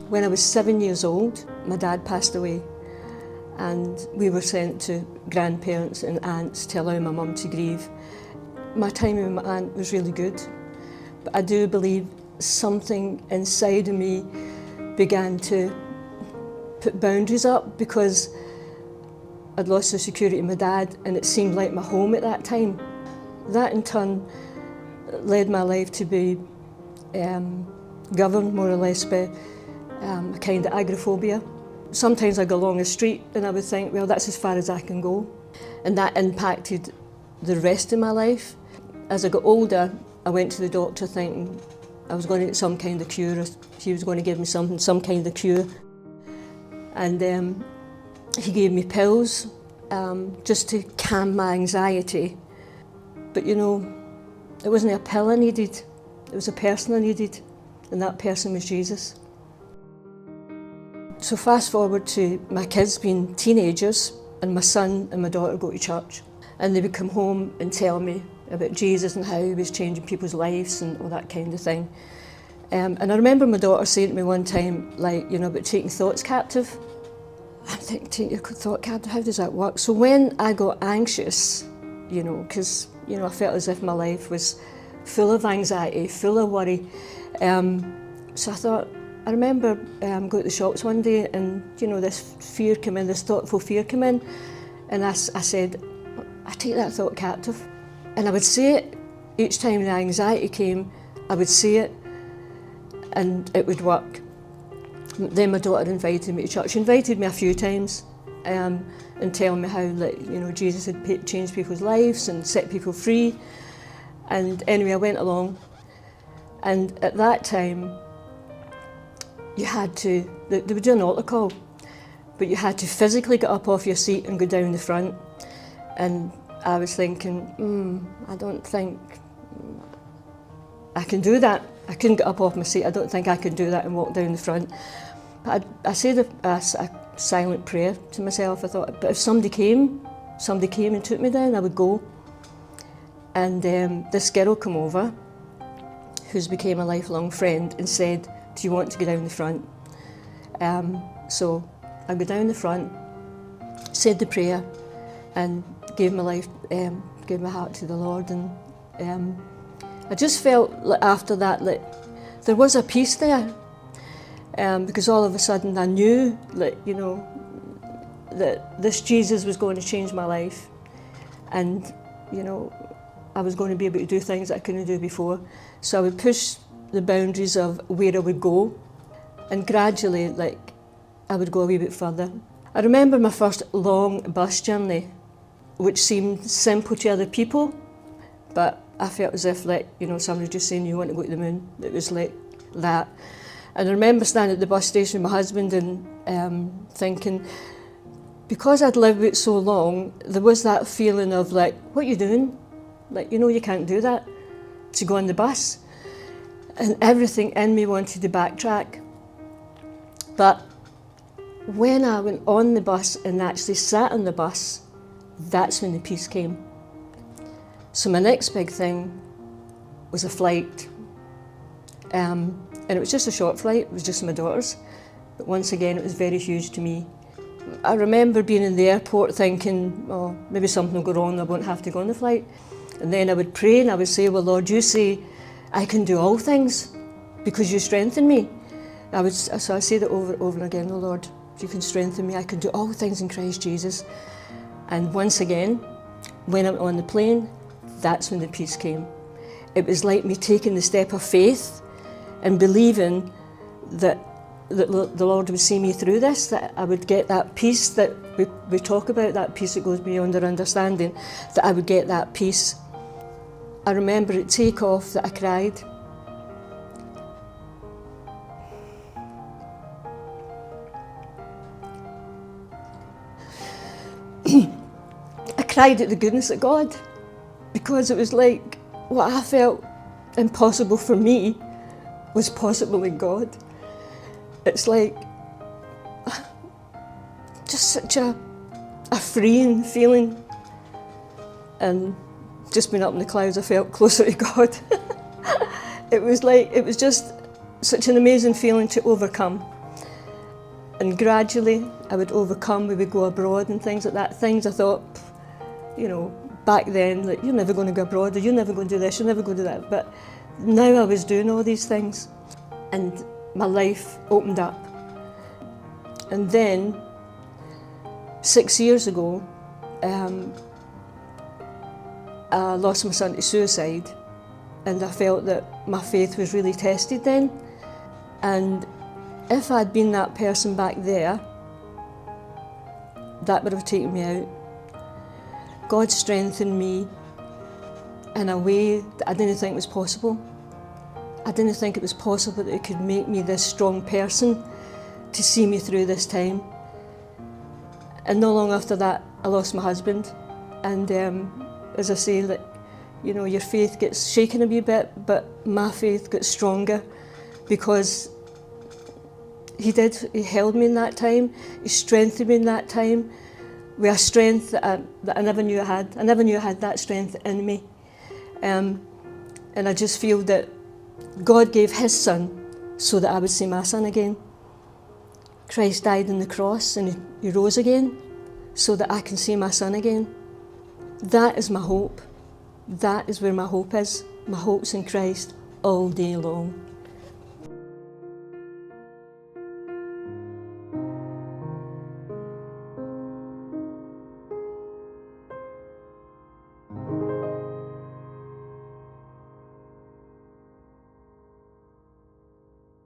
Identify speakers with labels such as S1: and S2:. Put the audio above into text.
S1: When I was 7 years old, my dad passed away, and we were sent to grandparents and aunts to allow my mum to grieve. My time with my aunt was really good, but I do believe something inside of me began to put boundaries up, because I'd lost the security of my dad and it seemed like my home at that time. That in turn led my life to be governed more or less by a kind of agoraphobia. Sometimes I'd go along the street and I would think, well, that's as far as I can go. And that impacted the rest of my life. As I got older, I went to the doctor thinking I was going to get some kind of cure, or he was going to give me some kind of cure. And he gave me pills just to calm my anxiety. But you know, it wasn't a pill I needed, it was a person I needed, and that person was Jesus. So fast forward to my kids being teenagers, and my son and my daughter go to church, and they would come home and tell me about Jesus and how he was changing people's lives and all that kind of thing. And I remember my daughter saying to me one time, like, you know, about taking thoughts captive. I'm thinking, take your thought captive, how does that work? So when I got anxious, you know, because, you know, I felt as if my life was full of anxiety, full of worry. So I thought, I remember going to the shops one day and, you know, this fear came in, this thoughtful fear came in. And I said, I take that thought captive. And I would say it each time the anxiety came, I would say it and it would work. Then my daughter invited me to church. She invited me a few times and telling me how, like, you know, Jesus had changed people's lives and set people free. And anyway, I went along. And at that time, you had to, they were doing an altar call, but you had to physically get up off your seat and go down the front. And I was thinking, I don't think I can do that. I couldn't get up off my seat. I don't think I could do that and walk down the front. But I said a silent prayer to myself. I thought, but if somebody came and took me down, I would go. And this girl came over, who's became a lifelong friend, and said, do you want to go down the front? So I go down the front, said the prayer, and gave my life, gave my heart to the Lord. And I just felt like after that, like there was a peace there, because all of a sudden I knew, like, you know, that this Jesus was going to change my life, and, you know, I was going to be able to do things that I couldn't do before. So I would push the boundaries of where I would go, and gradually, like, I would go a wee bit further. I remember my first long bus journey, which seemed simple to other people, but I felt as if, like, you know, somebody just saying you want to go to the moon. It was like that. And I remember standing at the bus station with my husband and thinking, because I'd lived with it so long, there was that feeling of like, what are you doing? Like, you know, you can't do that, to go on the bus. And everything in me wanted to backtrack. But when I went on the bus and actually sat on the bus, that's when the peace came. So my next big thing was a flight. And it was just a short flight, it was just my daughter's. But once again, it was very huge to me. I remember being in the airport thinking, oh, maybe something will go wrong, I won't have to go on the flight. And then I would pray and I would say, well, Lord, you say I can do all things because you strengthen me. So I say that over and again, oh Lord, you can strengthen me, I can do all things in Christ Jesus. And once again, when I'm on the plane, that's when the peace came. It was like me taking the step of faith and believing that the Lord would see me through this, that I would get that peace that we talk about, that peace that goes beyond our understanding, that I would get that peace. I remember at takeoff that I cried. I cried at the goodness of God, because it was like what I felt impossible for me was possible in God. It's like just such a freeing feeling, and just being up in the clouds I felt closer to God. It was just such an amazing feeling to overcome. And gradually I would overcome, we would go abroad and things like that. Things I thought, you know, back then, like, you're never going to go abroad, or you're never going to do this, you're never going to do that. But now I was doing all these things and my life opened up. And then 6 years ago, I lost my son to suicide, and I felt that my faith was really tested then. And if I'd been that person back there, that would have taken me out. God strengthened me in a way that I didn't think was possible. I didn't think it was possible that it could make me this strong person to see me through this time. And not long after that, I lost my husband. And as I say, like, you know, your faith gets shaken a wee bit, but my faith got stronger because he held me in that time, he strengthened me in that time with a strength that I never knew I had. I never knew I had that strength in me. And I just feel that God gave his son so that I would see my son again. Christ died on the cross and he rose again so that I can see my son again. That is my hope. That is where my hope is. My hope's in Christ all day long.